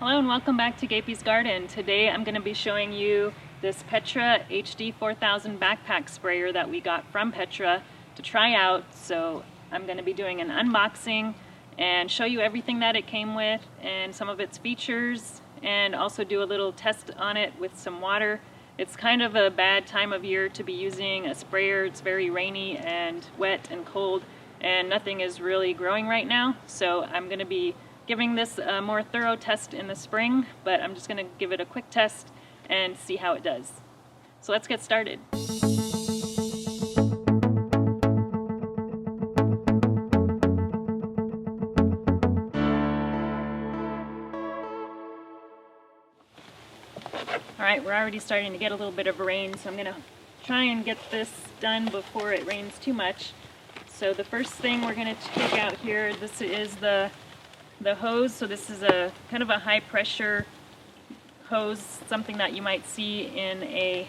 Hello and welcome back to Gapeys Garden. Today I'm going to be showing you this Petra HD4000 backpack sprayer that we got from Petra to try out. So I'm going to be doing an unboxing and show you everything that it came with and some of its features, and also do a little test on it with some water. It's kind of a bad time of year to be using a sprayer. It's very rainy and wet and cold and nothing is really growing right now. So I'm going to be giving this a more thorough test in the spring, but I'm just going to give it a quick test and see how it does. So let's get started. Alright, we're already starting to get a little bit of rain, so I'm going to try and get this done before it rains too much. So the first thing we're going to take out here, this is the hose. So this is a kind of a high pressure hose, something that you might see in a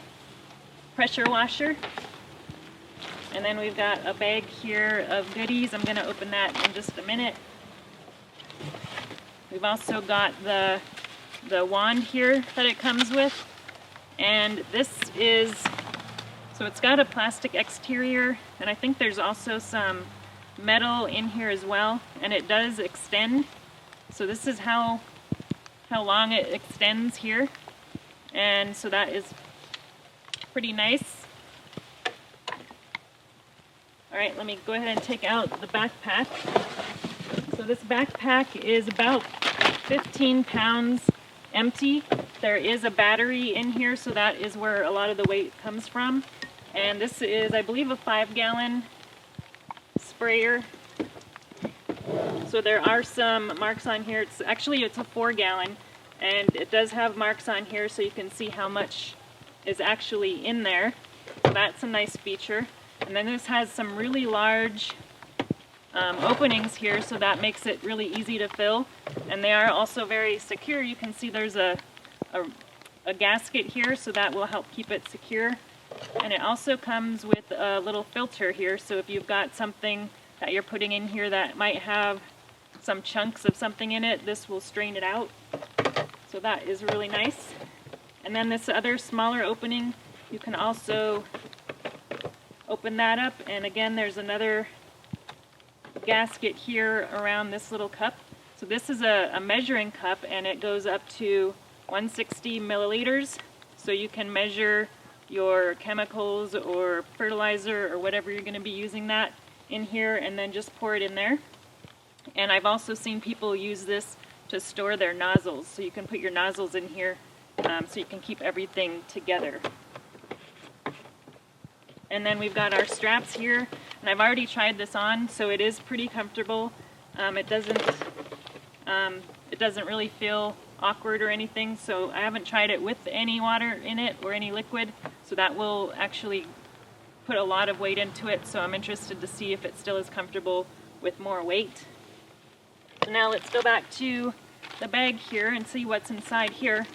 pressure washer. And then we've got a bag here of goodies. I'm going to open that in just a minute. We've also got the wand here that it comes with, and this is, so it's got a plastic exterior, and I think there's also some metal in here as well, and it does extend. So this is how long it extends here, and so that is pretty nice. Alright, let me go ahead and take out the backpack. So this backpack is about 15 pounds empty. There is a battery in here, so that is where a lot of the weight comes from. And this is, I believe, a 5-gallon sprayer. So there are some marks on here. It's a 4-gallon, and it does have marks on here so you can see how much is actually in there. So that's a nice feature. And then this has some really large openings here, so that makes it really easy to fill. And they are also very secure. You can see there's a gasket here, so that will help keep it secure. And it also comes with a little filter here, so if you've got something that you're putting in here that might have some chunks of something in it, this will strain it out. So that is really nice. And then this other smaller opening, you can also open that up, and again there's another gasket here around this little cup. So this is a measuring cup, and it goes up to 160 milliliters, so you can measure your chemicals or fertilizer or whatever you're going to be using that in here, and then just pour it in there. And I've also seen people use this to store their nozzles, so you can put your nozzles in here so you can keep everything together. And then we've got our straps here, and I've already tried this on, so it is pretty comfortable. It doesn't really feel awkward or anything, so I haven't tried it with any water in it or any liquid, so that will actually put a lot of weight into it, so I'm interested to see if it still is comfortable with more weight. So now let's go back to the bag here and see what's inside here.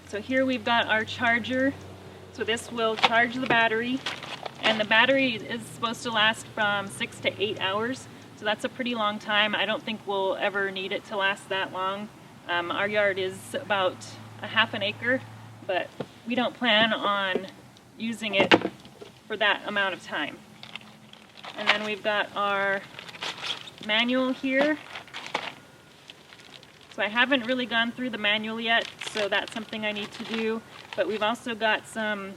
So here we've got our charger. So this will charge the battery, and the battery is supposed to last from 6 to 8 hours. So that's a pretty long time. I don't think we'll ever need it to last that long. Our yard is about a half an acre, but we don't plan on using it for that amount of time. And then we've got our manual here. So I haven't really gone through the manual yet, so that's something I need to do. But we've also got a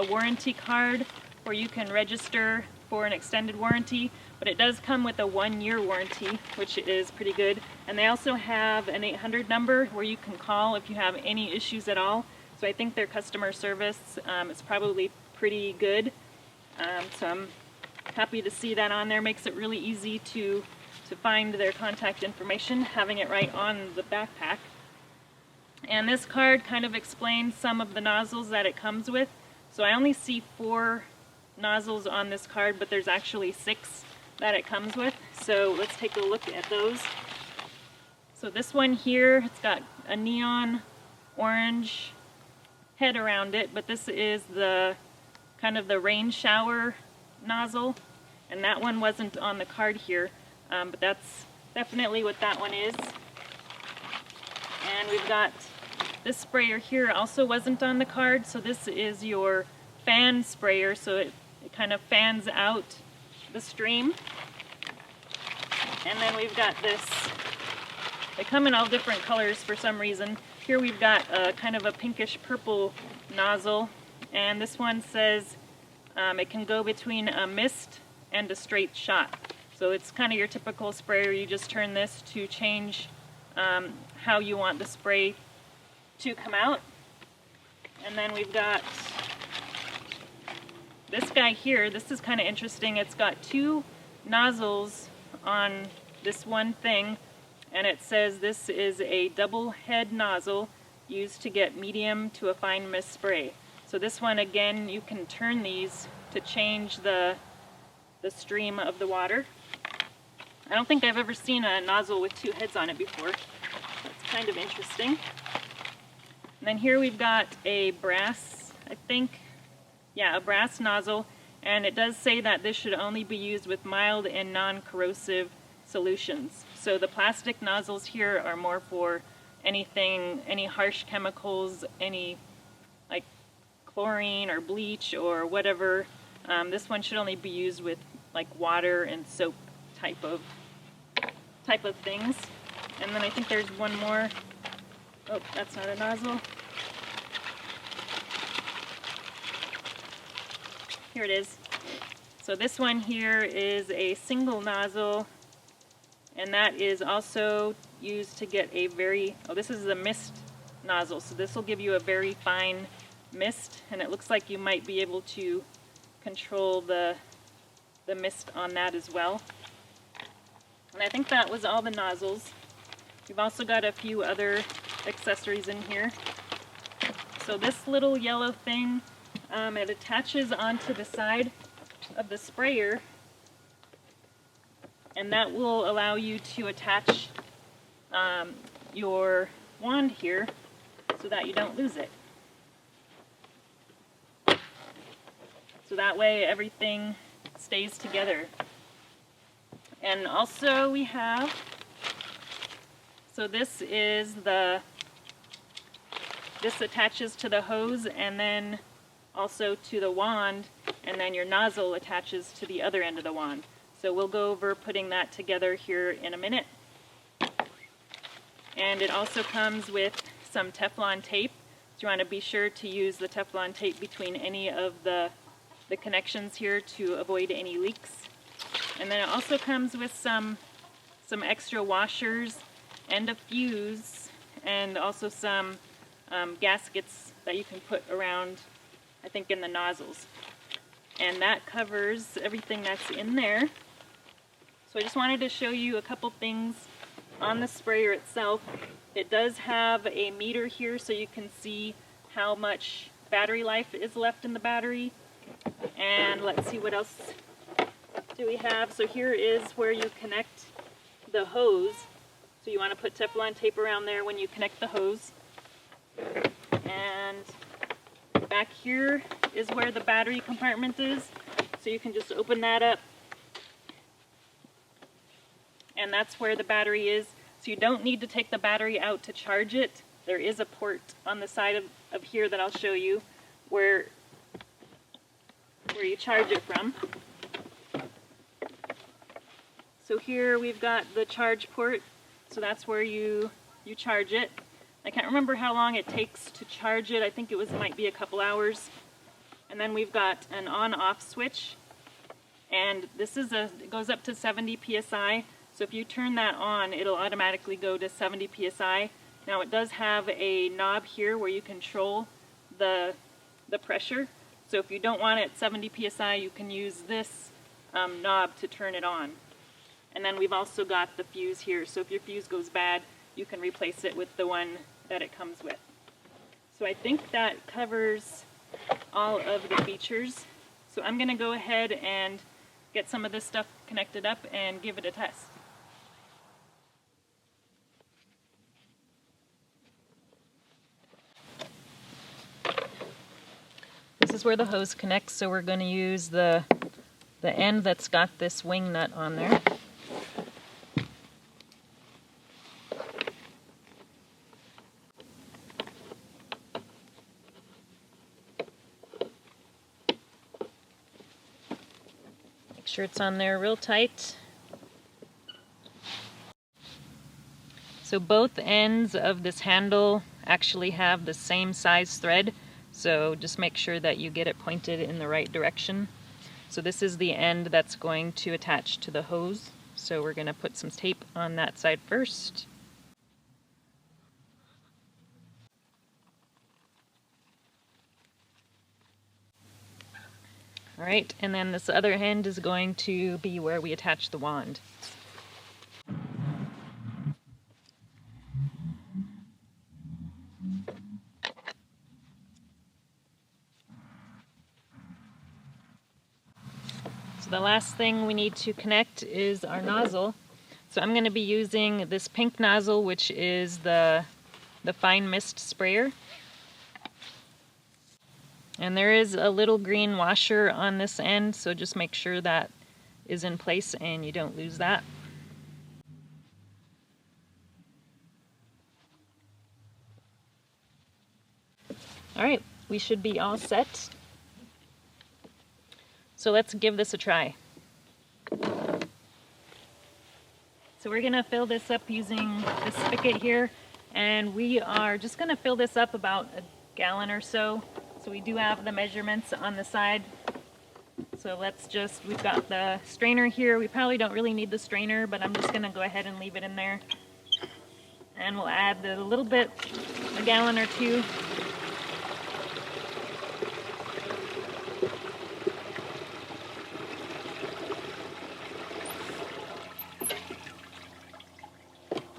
warranty card where you can register for an extended warranty, but it does come with a 1-year warranty, which is pretty good. And they also have an 800 number where you can call if you have any issues at all. So I think their customer service is probably pretty good. So I'm happy to see that on there. Makes it really easy to find their contact information, having it right on the backpack. And this card kind of explains some of the nozzles that it comes with. So I only see 4 nozzles on this card, but there's actually 6 that it comes with. So let's take a look at those. So this one here, it's got a neon orange head around it, but this is the kind of the rain shower nozzle, and that one wasn't on the card here, but that's definitely what that one is. then we've got this sprayer here, also wasn't on the card, so this is your fan sprayer, so it kind of fans out the stream. And then we've got this, they come in all different colors for some reason. Here we've got kind of a pinkish purple nozzle, and this one says it can go between a mist and a straight shot. So it's kind of your typical sprayer. You just turn this to change how you want the spray to come out. And then we've got this guy here. This is kind of interesting. It's got two nozzles on this one thing, and it says this is a double head nozzle used to get medium to a fine mist spray. So this one, again, you can turn these to change the stream of the water. I don't think I've ever seen a nozzle with two heads on it before. That's kind of interesting. And then here we've got a brass, I think, yeah, a brass nozzle, and it does say that this should only be used with mild and non-corrosive solutions. So the plastic nozzles here are more for anything, any harsh chemicals, any like chlorine or bleach or whatever. This one should only be used with like water and soap type of things. And then I think there's one more. Oh, that's not a nozzle. Here it is. So this one here is a single nozzle, and that is also used to get a very, oh, this is the mist nozzle, so this will give you a very fine mist, and it looks like you might be able to control the mist on that as well. And I think that was all the nozzles. We've also got a few other accessories in here. So this little yellow thing, it attaches onto the side of the sprayer, and that will allow you to attach your wand here so that you don't lose it. So that way everything stays together. And also we have, so this attaches to the hose and then also to the wand, and then your nozzle attaches to the other end of the wand. So we'll go over putting that together here in a minute. And it also comes with some Teflon tape. So you want to be sure to use the Teflon tape between any of the connections here to avoid any leaks. And then it also comes with some extra washers and a fuse, and also some gaskets that you can put around, I think, in the nozzles. And that covers everything that's in there. So I just wanted to show you a couple things on the sprayer itself. It does have a meter here so you can see how much battery life is left in the battery. And let's see, what else do we have? So here is where you connect the hose. So you want to put Teflon tape around there when you connect the hose. And back here is where the battery compartment is. So you can just open that up. And that's where the battery is. So you don't need to take the battery out to charge it. There is a port on the side of here that I'll show you where you charge it from. So here we've got the charge port. So that's where you charge it. I can't remember how long it takes to charge it. I think might be a couple hours. And then we've got an on-off switch. And this is it goes up to 70 psi. So if you turn that on, it'll automatically go to 70 psi. Now it does have a knob here where you control the pressure. So if you don't want it at 70 psi, you can use this knob to turn it on. And then we've also got the fuse here. So if your fuse goes bad, you can replace it with the one that it comes with. So I think that covers all of the features. So I'm going to go ahead and get some of this stuff connected up and give it a test. This is where the hose connects, so we're going to use the end that's got this wing nut on there. sure it's on there real tight. So both ends of this handle actually have the same size thread, so just make sure that you get it pointed in the right direction. So this is the end that's going to attach to the hose, so we're going to put some tape on that side first. Alright, and then this other end is going to be where we attach the wand. So the last thing we need to connect is our nozzle. So I'm going to be using this pink nozzle, which is the fine mist sprayer. And there is a little green washer on this end, so just make sure that is in place and you don't lose that. Alright, we should be all set. So let's give this a try. So we're going to fill this up using this spigot here, and we are just going to fill this up about a gallon or so. So we do have the measurements on the side. So we've got the strainer here. We probably don't really need the strainer, but I'm just going to go ahead and leave it in there. And we'll add a little bit, a gallon or two.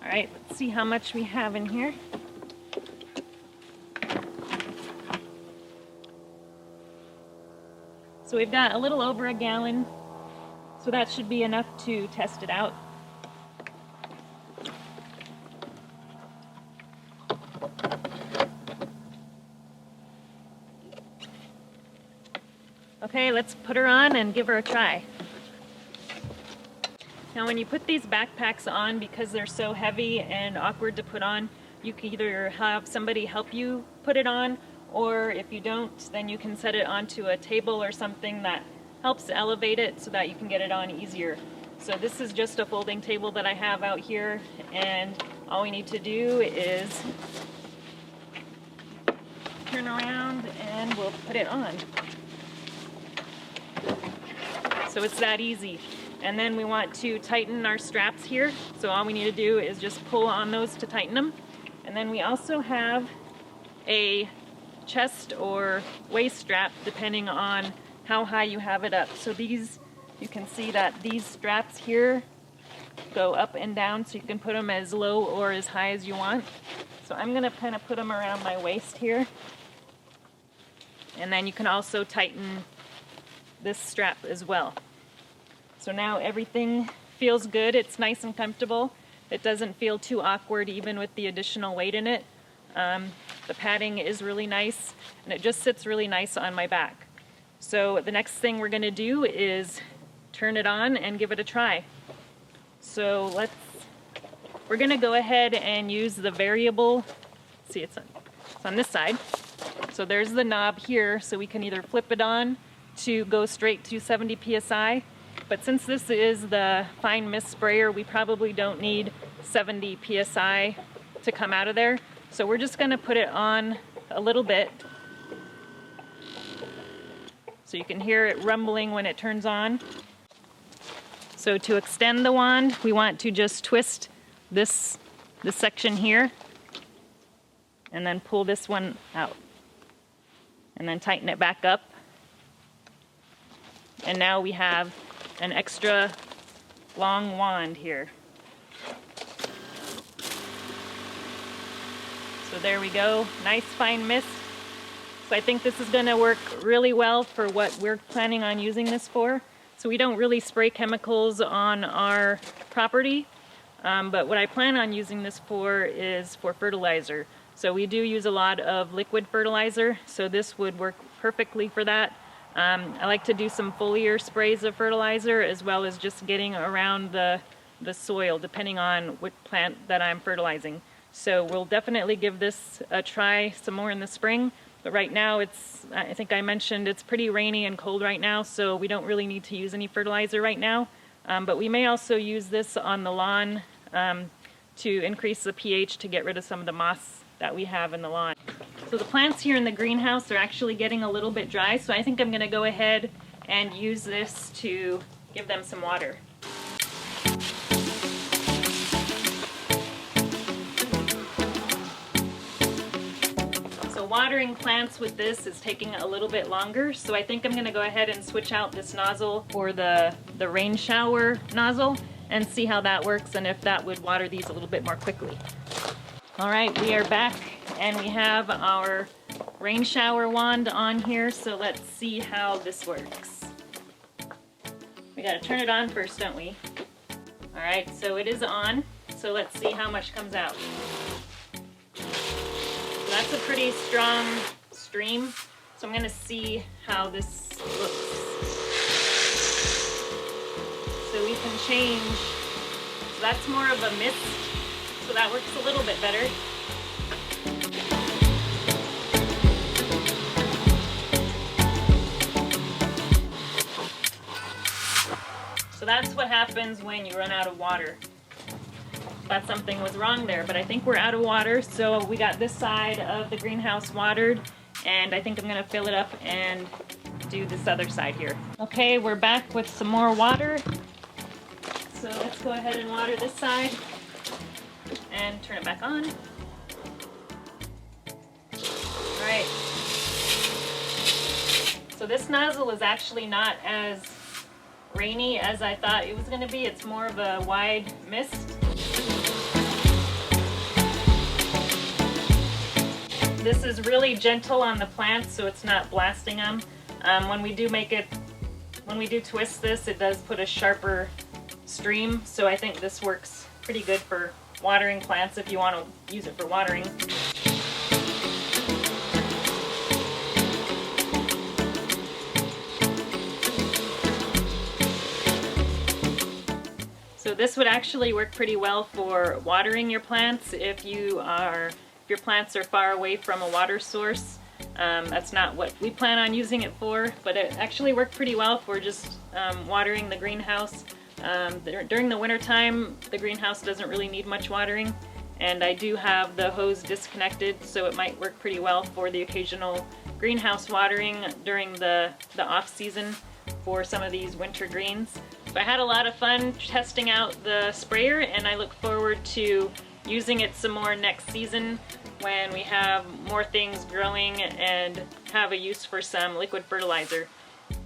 Alright, let's see how much we have in here. So we've got a little over a gallon, so that should be enough to test it out. Okay, let's put her on and give her a try. Now when you put these backpacks on, because they're so heavy and awkward to put on, you can either have somebody help you put it on, or if you don't, then you can set it onto a table or something that helps elevate it so that you can get it on easier. So this is just a folding table that I have out here, and all we need to do is turn around and we'll put it on. So it's that easy. And then we want to tighten our straps here. So all we need to do is just pull on those to tighten them. And then we also have a chest or waist strap depending on how high you have it up. So these, you can see that these straps here go up and down, so you can put them as low or as high as you want. So I'm going to kind of put them around my waist here. And then you can also tighten this strap as well. So now everything feels good. It's nice and comfortable. It doesn't feel too awkward even with the additional weight in it. The padding is really nice, and it just sits really nice on my back. So the next thing we're going to do is turn it on and give it a try. So we're going to go ahead and use the variable. See, it's on this side. So there's the knob here, so we can either flip it on to go straight to 70 psi. But since this is the fine mist sprayer, we probably don't need 70 psi to come out of there. So we're just going to put it on a little bit. So you can hear it rumbling when it turns on. So to extend the wand, we want to just twist this section here and then pull this one out. And then tighten it back up. And now we have an extra long wand here. So there we go, nice fine mist. So I think this is going to work really well for what we're planning on using this for. So we don't really spray chemicals on our property, but what I plan on using this for is for fertilizer. So we do use a lot of liquid fertilizer, so this would work perfectly for that. I like to do some foliar sprays of fertilizer, as well as just getting around the soil, depending on what plant that I'm fertilizing. So we'll definitely give this a try some more in the spring, But right now I think I mentioned it's pretty rainy and cold right now, so we don't really need to use any fertilizer right now. But we may also use this on the lawn to increase the pH to get rid of some of the moss that we have in the lawn. So the plants here in the greenhouse are actually getting a little bit dry, so I think I'm going to go ahead and use this to give them some water. Watering plants with this is taking a little bit longer, so I think I'm going to go ahead and switch out this nozzle for the rain shower nozzle and see how that works and if that would water these a little bit more quickly. Alright, we are back and we have our rain shower wand on here, so let's see how this works. We gotta turn it on first, don't we? Alright, so it is on, so let's see how much comes out. That's a pretty strong stream, so I'm going to see how this looks. So we can change, so that's more of a mist, so that works a little bit better. So that's what happens when you run out of water. Thought something was wrong there, but I think we're out of water, so we got this side of the greenhouse watered, and I think I'm going to fill it up and do this other side here. Okay, we're back with some more water, so let's go ahead and water this side and turn it back on. Alright, so this nozzle is actually not as rainy as I thought it was going to be. It's more of a wide mist. This is really gentle on the plants, so it's not blasting them. When we do twist this, it does put a sharper stream, so I think this works pretty good for watering plants if you want to use it for watering. So this would actually work pretty well for watering your plants if your plants are far away from a water source. That's not what we plan on using it for, but it actually worked pretty well for just watering the greenhouse. During the winter time, the greenhouse doesn't really need much watering, and I do have the hose disconnected, so it might work pretty well for the occasional greenhouse watering during the off season for some of these winter greens. So I had a lot of fun testing out the sprayer, and I look forward to using it some more next season when we have more things growing and have a use for some liquid fertilizer.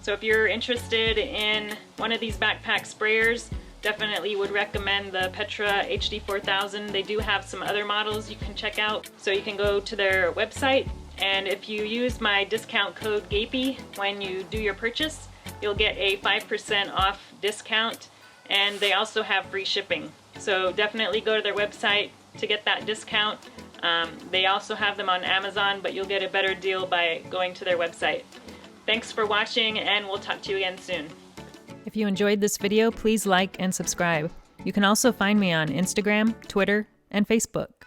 So if you're interested in one of these backpack sprayers, definitely would recommend the Petra HD4000. They do have some other models you can check out, so you can go to their website, and if you use my discount code Gapeys when you do your purchase, you'll get a 5% off discount, and they also have free shipping. So definitely go to their website to get that discount. They also have them on Amazon, but you'll get a better deal by going to their website. Thanks for watching, and we'll talk to you again soon. If you enjoyed this video, please like and subscribe. You can also find me on Instagram, Twitter, and Facebook.